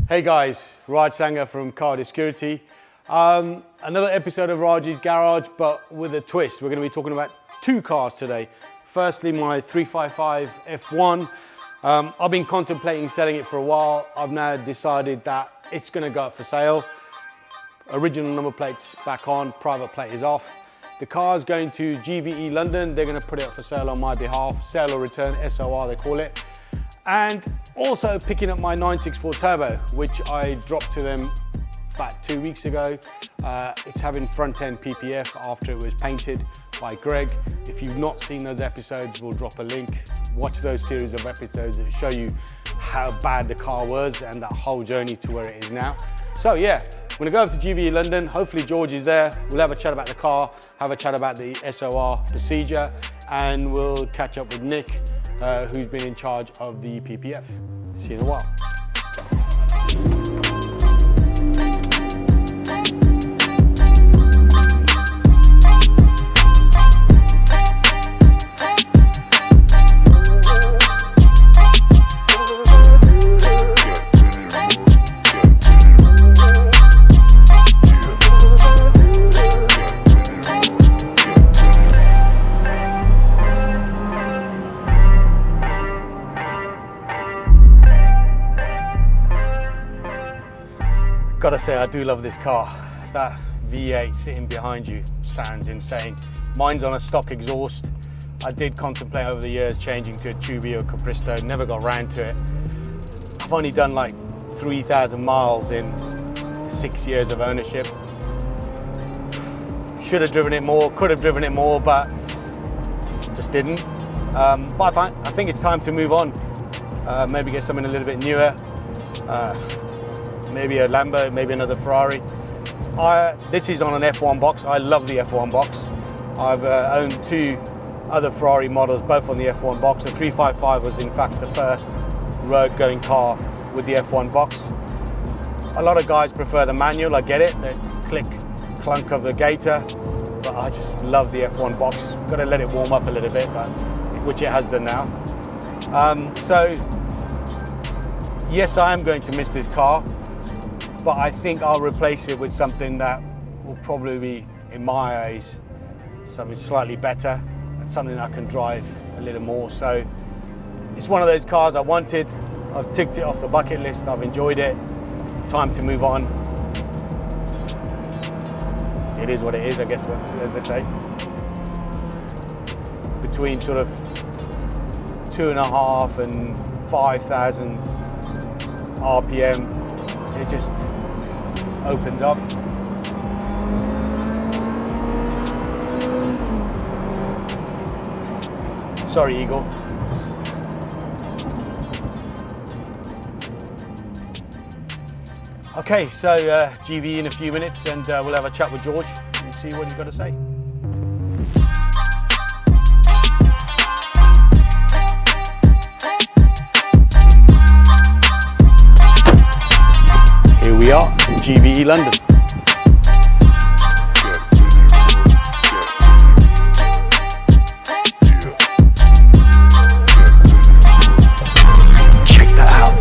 Hey guys, Raj Sangha from Car Security. Another episode of Raj's Garage, but with a twist. We're going to be talking about two cars today. Firstly, my 355 F1. I've been contemplating selling it for a while. I've now decided that it's going to go up for sale. Original number plate's back on, private plate is off. The car's going to GVE London. They're going to put it up for sale on my behalf. Sale or return, SOR they call it. And also picking up my 964 Turbo, which I dropped to them about 2 weeks ago. It's having front end PPF after it was painted by Greg. If you've not seen those episodes, we'll drop a link. Watch those series of episodes that show you how bad the car was and that whole journey to where it is now. So yeah, I'm gonna go over to GVE London. Hopefully George is there. We'll have a chat about the car, have a chat about the SOR procedure, and we'll catch up with Nick, who's been in charge of the PPF. See you in a while. Gotta say, I do love this car. That V8 sitting behind you sounds insane. Mine's on a stock exhaust. I did contemplate over the years changing to a Tubio Capristo, never got round to it. I've only done like 3,000 miles in 6 years of ownership. Should have driven it more, could have driven it more, but just didn't. But I think it's time to move on. Maybe get something a little bit newer. Maybe a Lambo, maybe another Ferrari. This is on an F1 box. I love the F1 box. I've owned two other Ferrari models, both on the F1 box. The 355 was in fact the first road-going car with the F1 box. A lot of guys prefer the manual, I get it, the click, clunk of the gator, but I just love the F1 box. Got to let it warm up a little bit, but, which it has done now. So, yes, I am going to miss this car, but I think I'll replace it with something that will probably be, in my eyes, something slightly better and something I can drive a little more. So it's one of those cars I wanted. I've ticked it off the bucket list. I've enjoyed it. Time to move on. It is what it is, I guess, as they say. Between sort of 2.5 and 5,000 RPM, it just opens up. Sorry, Eagle. Okay, so GV in a few minutes, and we'll have a chat with George and see what he's got to say. Here we are, GVE London. Check that out.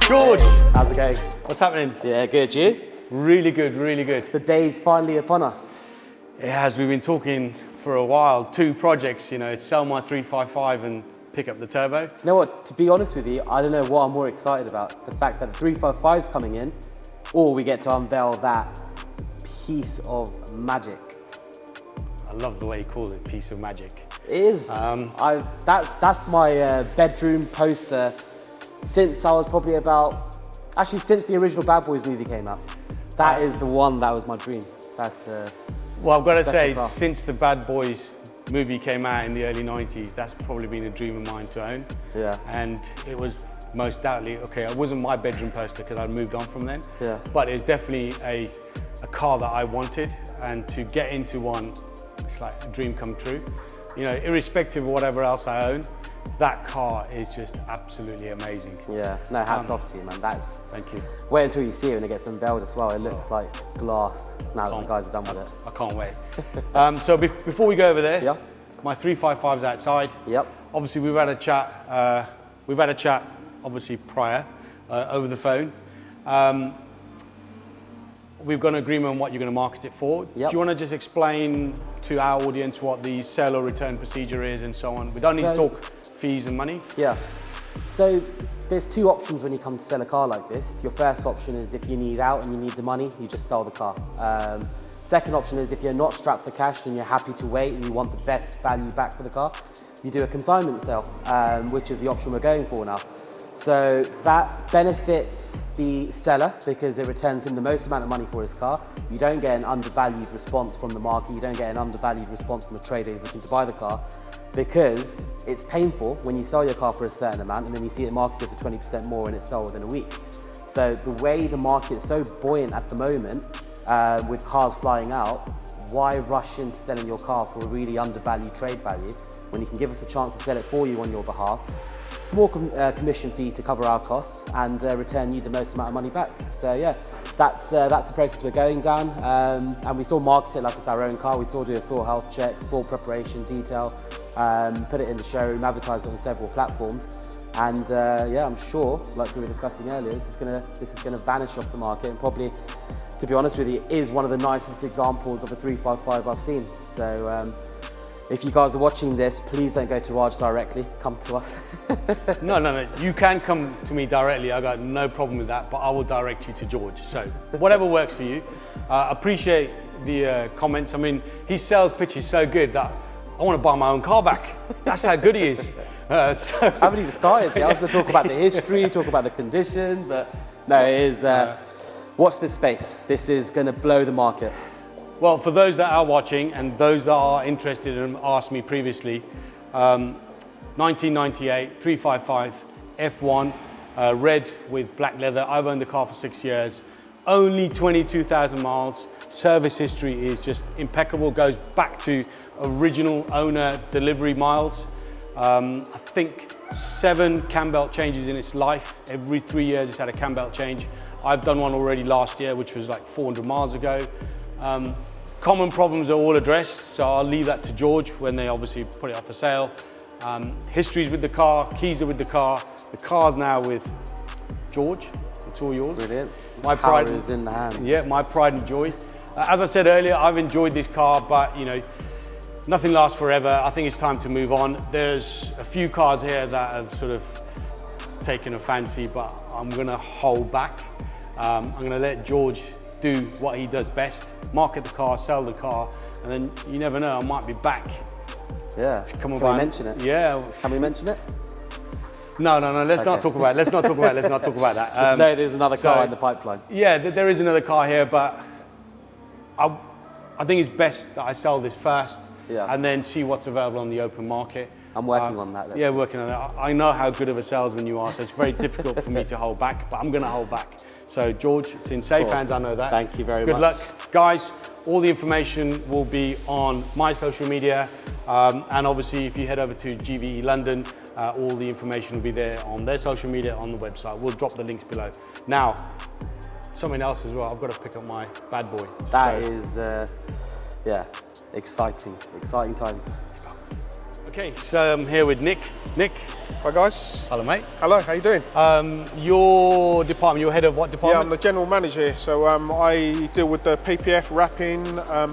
George, how's it going? What's happening? Yeah, good. You? Really good, really good. The day's finally upon us. It has. We've been talking for a while. Two projects, you know, sell my 355 and pick up the turbo. You know what? To be honest with you, I don't know what I'm more excited about. The fact that the 355's coming in, or we get to unveil that piece of magic. I love the way you call it, piece of magic. It is. That's my bedroom poster since I was probably about, actually since the original Bad Boys movie came out. That is the one that was my dream. That's Well, I've got to special say, car. since the Bad Boys movie came out in the early 90s, that's probably been a dream of mine to own. Yeah. And it was most doubtly, okay, it wasn't my bedroom poster because I'd moved on from then. Yeah. But it's definitely a car that I wanted, and to get into one, it's like a dream come true. You know, irrespective of whatever else I own, that car is just absolutely amazing. Yeah, no, hats off to you, man. That's. Thank you. Wait until you see it when it gets unveiled as well. It looks like glass now that the guys are done with it. I can't wait. So before we go over there, Yeah. my 355's outside. Yep. Obviously, we've had a chat. Obviously, prior over the phone. We've got an agreement on what you're going to market it for. Yep. Do you want to just explain to our audience what the sale or return procedure is and so on? We don't need to talk fees and money. Yeah. So there's two options when you come to sell a car like this. Your first option is if you need out and you need the money, you just sell the car. Second option is if you're not strapped for cash and you're happy to wait and you want the best value back for the car, you do a consignment sale, which is the option we're going for now. So that benefits the seller because it returns him the most amount of money for his car. You don't get an undervalued response from the market. You don't get an undervalued response from a trader who's looking to buy the car, because it's painful when you sell your car for a certain amount and then you see it marketed for 20% more and it's sold within a week. So the way the market is so buoyant at the moment, with cars flying out, why rush into selling your car for a really undervalued trade value when you can give us a chance to sell it for you on your behalf? Small commission fee to cover our costs and return you the most amount of money back. So yeah, that's the process we're going down. And we still market it like it's our own car. We still do a full health check, full preparation, detail, put it in the showroom, advertise it on several platforms. And yeah, I'm sure, like we were discussing earlier, this is gonna vanish off the market, and probably, to be honest with you, is one of the nicest examples of a 355 I've seen. So if you guys are watching this, please don't go to Raj directly, come to us. No. You can come to me directly. I got no problem with that, but I will direct you to George. So whatever works for you. Appreciate the comments. I mean, his sales pitch is so good that I want to buy my own car back. That's how good he is. I haven't even started yet. I was going to talk about the history, talk about the condition, but no, it is, watch this space. This is going to blow the market. Well, for those that are watching and those that are interested and asked me previously, 1998 355 F1, red with black leather. I've owned the car for 6 years, only 22,000 miles. Service history is just impeccable, goes back to original owner delivery miles. I think 7 cam belt changes in its life. Every 3 years it's had a cam belt change. I've done one already last year, which was like 400 miles ago. Common problems are all addressed, so I'll leave that to George when they obviously put it up for sale. History's with the car, keys are with the car. The car's now with George. It's all yours. Brilliant. My Power pride is in the hands. Yeah, my pride and joy. As I said earlier, I've enjoyed this car, but you know, nothing lasts forever. I think it's time to move on. There's a few cars here that have sort of taken a fancy, but I'm gonna hold back. I'm gonna let George do what he does best, market the car, sell the car, and then you never know, I might be back. Yeah. Can we mention it? Yeah. Can we mention it? No, let's not talk about it. Let's not talk about that. Just know there's another car in the pipeline. Yeah, there is another car here, but I think it's best that I sell this first, and then see what's available on the open market. I'm working on that. Yeah, working on that. I know how good of a salesman you are, so it's very difficult for me to hold back, but I'm going to hold back. So George, it's in safe hands, I know that. Thank you very much. Good luck. Guys, all the information will be on my social media, and obviously if you head over to GVE London, all the information will be there on their social media, on the website. We'll drop the links below. Now, something else as well, I've got to pick up my bad boy. That is, yeah, exciting times. Okay, so I'm here with Nick. Nick. Hi guys. Hello mate. Hello, how you doing? Your department, you're head of what department? Yeah, I'm the general manager here, so I deal with the PPF, wrapping,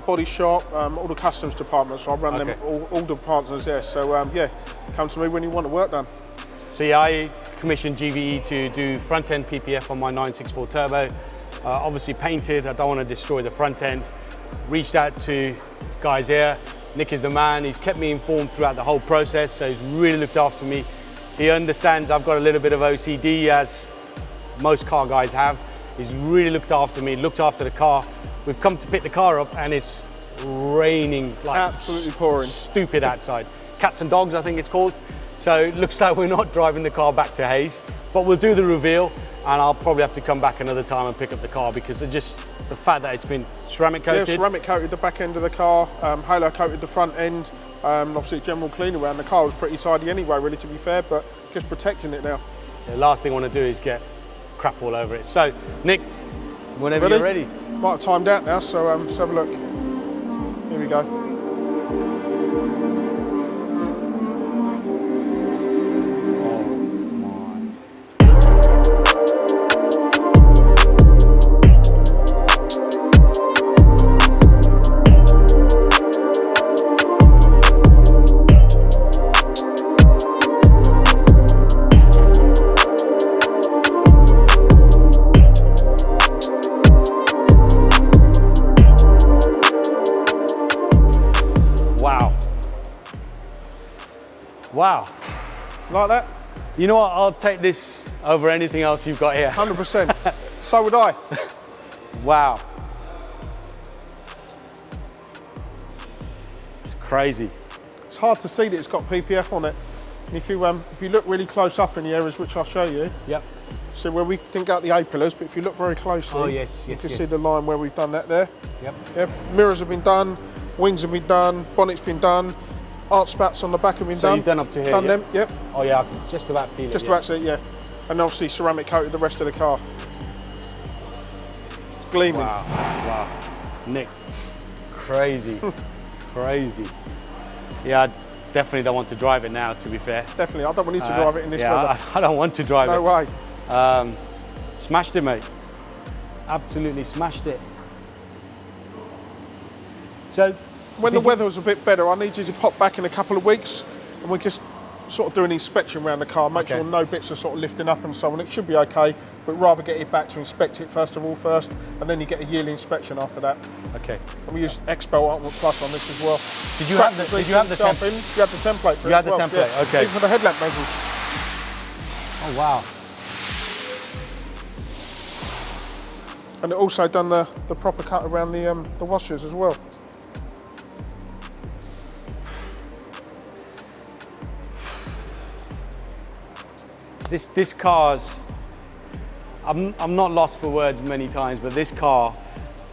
body shop, all the customs departments, so I run them, all the departments there, so yeah, come to me when you want the work done. So yeah, I commissioned GVE to do front end PPF on my 964 Turbo. Obviously painted, I don't want to destroy the front end. Reached out to guys here. Nick is the man, he's kept me informed throughout the whole process, so he's really looked after me. He understands I've got a little bit of OCD, as most car guys have. He's really looked after me, looked after the car. We've come to pick the car up and it's raining, like Absolutely pouring. stupid outside. Cats and dogs, I think it's called. So it looks like we're not driving the car back to Hayes, but we'll do the reveal, and I'll probably have to come back another time and pick up the car because of just the fact that it's been ceramic coated. Yeah, ceramic coated the back end of the car, halo coated the front end, obviously general clean around. The car was pretty tidy anyway, really, to be fair, but just protecting it now. The last thing I want to do is get crap all over it. So, Nick, whenever you're ready. Might have timed out now, so let's have a look. Here we go. Wow. Like that? You know what, I'll take this over anything else you've got here. 100%. So would I. Wow. It's crazy. It's hard to see that it's got PPF on it. And if you look really close up in the areas which I'll show you, Yep. so where we didn't get the A-pillars, but if you look very closely, Oh, yes, you yes, can yes. see the line where we've done that there. Yep. Yep. Mirrors have been done, wings have been done, bonnet's been done, arch spats on the back have been So done. you've done up to here, Done yep. them, yep. Oh yeah, I can just about feel it. Just yes. about see it, yeah. And obviously ceramic coated the rest of the car. It's gleaming. Wow, wow. Nick, crazy, crazy. Yeah, I definitely don't want to drive it now, to be fair. Definitely, I don't want you to drive it in this yeah, weather. I don't want to drive it. No way. Smashed it, mate. Absolutely smashed it. So, When the weather was a bit better, I need you to pop back in a couple of weeks and we just sort of do an inspection around the car, make Okay. sure no bits are sort of lifting up and so on. It should be okay, but rather get it back to inspect it first, and then you get a yearly inspection after that. okay. And we use Expel Ultimate Plus on this as well. Did you have the template? You have the template for You it had as the well, template, yeah. okay. Even for the headlamp bezels. Oh wow. And it also done the proper cut around the washers as well. This car's, I'm not lost for words many times, but this car,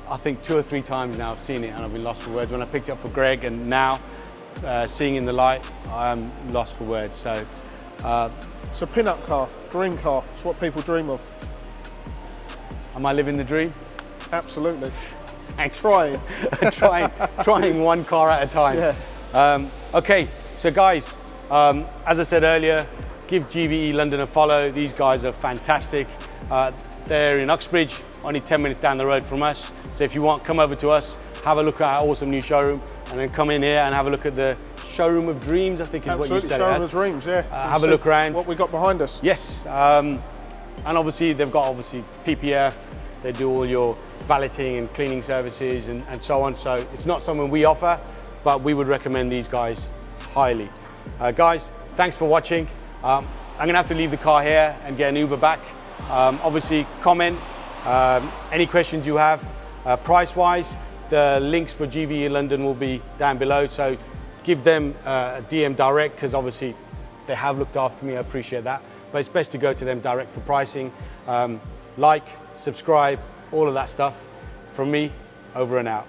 I think 2 or 3 times now I've seen it and I've been lost for words. When I picked it up for Greg and now seeing in the light, I'm lost for words. So It's a pin-up car, dream car. It's what people dream of. am I living the dream? Absolutely. Thanks. Trying. trying one car at a time. Yeah. Okay, so guys, as I said earlier, give GVE London a follow. These guys are fantastic. They're in Uxbridge, only 10 minutes down the road from us. So if you want, come over to us, have a look at our awesome new showroom, and then come in here and have a look at the showroom of dreams, I think is Absolutely. what you said. Showroom it of dreams, yeah. have a look around. What we got behind us. Yes, and obviously they've got PPF. They do all your valeting and cleaning services and so on. So it's not something we offer, but we would recommend these guys highly. Guys, thanks for watching. I'm gonna have to leave the car here and get an Uber back. Obviously, comment any questions you have. Price-wise, the links for GVE London will be down below. So give them a DM direct, because obviously they have looked after me. I appreciate that. But it's best to go to them direct for pricing. Like, subscribe, all of that stuff. From me, over and out.